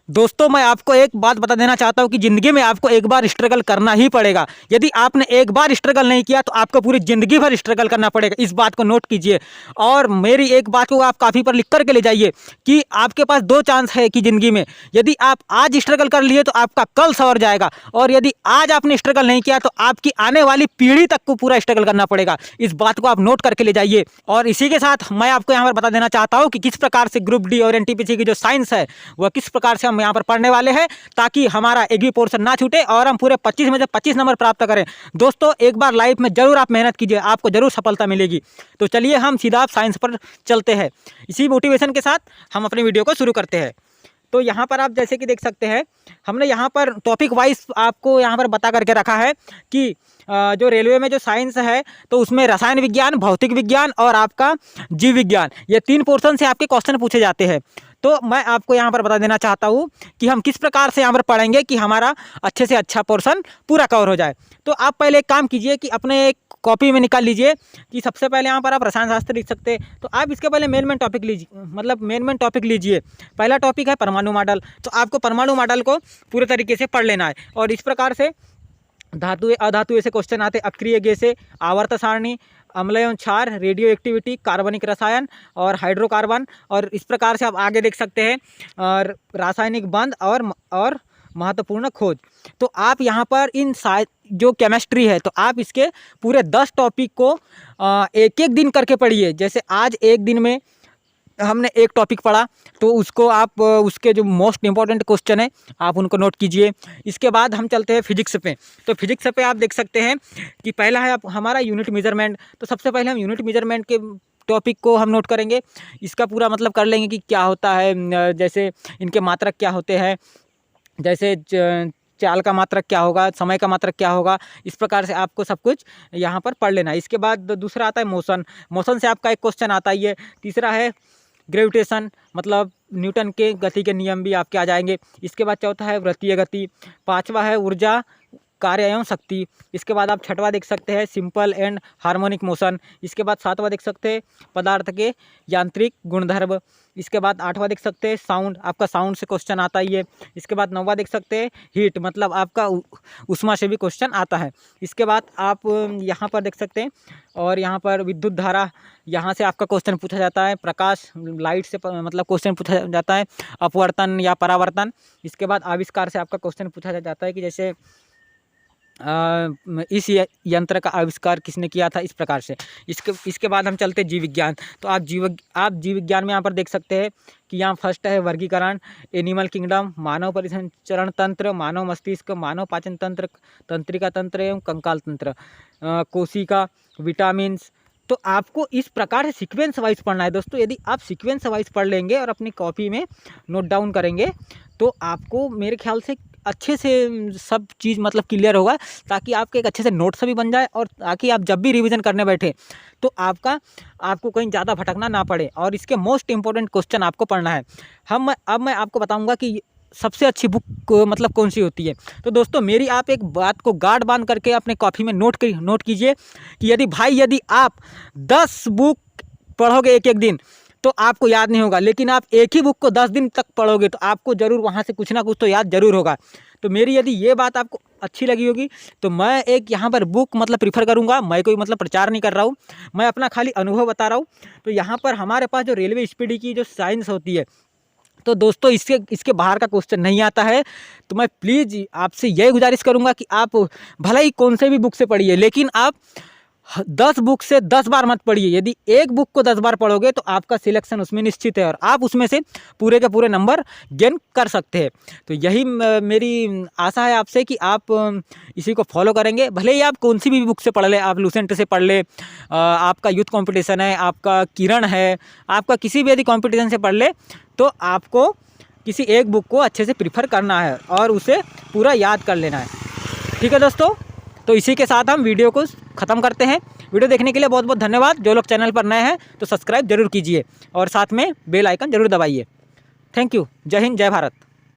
दोस्तों मैं आपको एक बात बता देना चाहता हूँ कि ज़िंदगी में आपको एक बार स्ट्रगल करना ही पड़ेगा। यदि आपने एक बार स्ट्रगल नहीं किया तो आपको पूरी ज़िंदगी भर स्ट्रगल करना पड़ेगा। इस बात को नोट कीजिए और मेरी एक बात को आप काफ़ी पर लिख करके ले जाइए कि आपके पास दो चांस है कि ज़िंदगी में यदि आप आज स्ट्रगल कर लिए तो आपका कल संवर जाएगा, और यदि आज आपने स्ट्रगल नहीं किया तो आपकी आने वाली पीढ़ी तक को पूरा स्ट्रगल करना पड़ेगा। इस बात को आप नोट करके ले जाइए। और इसी के साथ मैं आपको यहाँ पर बता देना चाहता हूँ कि किस प्रकार से ग्रुप डी और एनटीपीसी की जो साइंस है वह किस प्रकार से हम यहाँ पर पढ़ने वाले हैं, ताकि हमारा एक भी पोर्शन ना छूटे और हम पूरे 25 में से 25 नंबर प्राप्त करें। दोस्तों एक बार लाइफ में जरूर आप मेहनत कीजिए, आपको जरूर सफलता मिलेगी। तो चलिए हम सीधा साइंस पर चलते हैं। इसी मोटिवेशन के साथ हम अपनी वीडियो को शुरू करते हैं। तो यहाँ पर आप जैसे कि देख सकते हैं हमने यहाँ पर टॉपिक वाइज आपको यहाँ पर बता करके रखा है कि जो रेलवे में जो साइंस है तो उसमें रसायन विज्ञान, भौतिक विज्ञान और आपका जीव विज्ञान, ये 3 पोर्शन से आपके क्वेश्चन पूछे जाते हैं। तो मैं आपको यहाँ पर बता देना चाहता हूँ कि हम किस प्रकार से यहाँ पर पढ़ेंगे कि हमारा अच्छे से अच्छा पोर्शन पूरा कवर हो जाए। तो आप पहले एक काम कीजिए कि अपने एक कॉपी में निकाल लीजिए कि सबसे पहले यहाँ पर आप रसायन शास्त्र लिख सकते हैं। तो आप इसके पहले मेन टॉपिक लीजिए, मतलब मेन टॉपिक लीजिए। पहला टॉपिक है परमाणु मॉडल। तो आपको परमाणु मॉडल को पूरे तरीके से पढ़ लेना है। और इस प्रकार से धातु अधातु से क्वेश्चन आते, अक्रिय गैसें, आवर्त सारणी, अम्ल एवं क्षार, रेडियो एक्टिविटी, कार्बनिक रसायन और हाइड्रोकार्बन। और इस प्रकार से आप आगे देख सकते हैं और रासायनिक बंध और महत्वपूर्ण खोज। तो आप यहाँ पर इन जो केमिस्ट्री है तो आप इसके पूरे 10 टॉपिक को एक एक दिन करके पढ़िए। जैसे आज एक दिन में हमने एक टॉपिक पढ़ा तो उसको आप उसके जो मोस्ट इंपॉर्टेंट क्वेश्चन है आप उनको नोट कीजिए। इसके बाद हम चलते हैं फिजिक्स पे। तो फिजिक्स पे आप देख सकते हैं कि पहला है हमारा यूनिट मेजरमेंट। तो सबसे पहले हम यूनिट मेजरमेंट के टॉपिक को हम नोट करेंगे। इसका पूरा मतलब कर लेंगे कि क्या होता है, जैसे इनके मात्रक क्या होते हैं, जैसे चाल का मात्रक क्या होगा, समय का मात्रक क्या होगा। इस प्रकार से आपको सब कुछ यहाँ पर पढ़ लेना है। इसके बाद दूसरा आता है मोशन। मोशन से आपका एक क्वेश्चन आता ही है। तीसरा है ग्रेविटेशन, मतलब न्यूटन के गति के नियम भी आपके आ जाएंगे। इसके बाद चौथा है वृत्तीय गति। पांचवा है ऊर्जा, कार्य एवं शक्ति। इसके बाद आप छठवां देख सकते हैं सिंपल एंड हार्मोनिक मोशन। इसके बाद सातवां देख सकते हैं पदार्थ के यांत्रिक गुणधर्म। इसके बाद आठवां देख सकते हैं साउंड, आपका साउंड से क्वेश्चन आता ही है। इसके बाद नौवां देख सकते हैं हीट, मतलब आपका उष्मा से भी क्वेश्चन आता है। इसके बाद आप यहाँ पर देख सकते हैं और यहाँ पर विद्युत धारा, यहाँ से आपका क्वेश्चन पूछा जाता है। प्रकाश, लाइट से मतलब क्वेश्चन पूछा जाता है। अपवर्तन या परावर्तन। इसके बाद आविष्कार से आपका क्वेश्चन पूछा जाता है कि जैसे इस यंत्र का आविष्कार किसने किया था, इस प्रकार से। इसके बाद हम चलते हैं जीव विज्ञान। तो आप जीव विज्ञान में यहाँ पर देख सकते हैं कि यहाँ फर्स्ट है वर्गीकरण, एनिमल किंगडम, मानव परिसंचरण तंत्र, मानव मस्तिष्क, मानव पाचन तंत्र, तंत्रिका तंत्र एवं कंकाल तंत्र, कोशिका, विटामिन्स। तो आपको इस प्रकार से सीक्वेंस वाइज पढ़ना है दोस्तों। यदि आप सीक्वेंस वाइज पढ़ लेंगे और अपनी कॉपी में नोट डाउन करेंगे तो आपको मेरे ख्याल से अच्छे से सब चीज़ मतलब क्लियर होगा, ताकि आपके एक अच्छे से नोट्स भी बन जाए और ताकि आप जब भी रिवीजन करने बैठे तो आपको कहीं ज़्यादा भटकना ना पड़े। और इसके मोस्ट इंपॉर्टेंट क्वेश्चन आपको पढ़ना है। अब मैं आपको बताऊंगा कि सबसे अच्छी बुक मतलब कौन सी होती है। तो दोस्तों मेरी आप एक बात को गार्ड बांध करके अपने कॉपी में नोट कीजिए कि यदि आप 10 बुक पढ़ोगे एक एक दिन तो आपको याद नहीं होगा, लेकिन आप एक ही बुक को 10 दिन तक पढ़ोगे तो आपको ज़रूर वहाँ से कुछ ना कुछ तो याद ज़रूर होगा। तो मेरी यदि ये बात आपको अच्छी लगी होगी तो मैं एक यहाँ पर बुक मतलब प्रीफर करूँगा। मैं कोई मतलब प्रचार नहीं कर रहा हूँ, मैं अपना खाली अनुभव बता रहा हूँ। तो यहाँ पर हमारे पास जो रेलवे स्पीड की जो साइंस होती है तो दोस्तों इसके बाहर का क्वेश्चन नहीं आता है। तो मैं प्लीज़ आपसे यही गुजारिश करूँगा कि आप भले ही कौन से भी बुक से पढ़िए, लेकिन आप 10 बुक से 10 बार मत पढ़िए। यदि एक बुक को 10 बार पढ़ोगे तो आपका सिलेक्शन उसमें निश्चित है और आप उसमें से पूरे के पूरे नंबर गेन कर सकते हैं। तो यही मेरी आशा है आपसे कि आप इसी को फॉलो करेंगे। भले ही आप कौन सी भी बुक से पढ़ ले, आप लूसेंट से पढ़ ले, आपका यूथ कंपटीशन है, आपका किरण है, आपका किसी भी यदि कंपटीशन से पढ़ ले तो आपको किसी एक बुक को अच्छे से प्रीफर करना है और उसे पूरा याद कर लेना है। ठीक है दोस्तों, तो इसी के साथ हम वीडियो को ख़त्म करते हैं। वीडियो देखने के लिए बहुत बहुत धन्यवाद। जो लोग चैनल पर नए हैं तो सब्सक्राइब जरूर कीजिए और साथ में बेल आइकन जरूर दबाइए। Thank you. जय हिंद, जय भारत।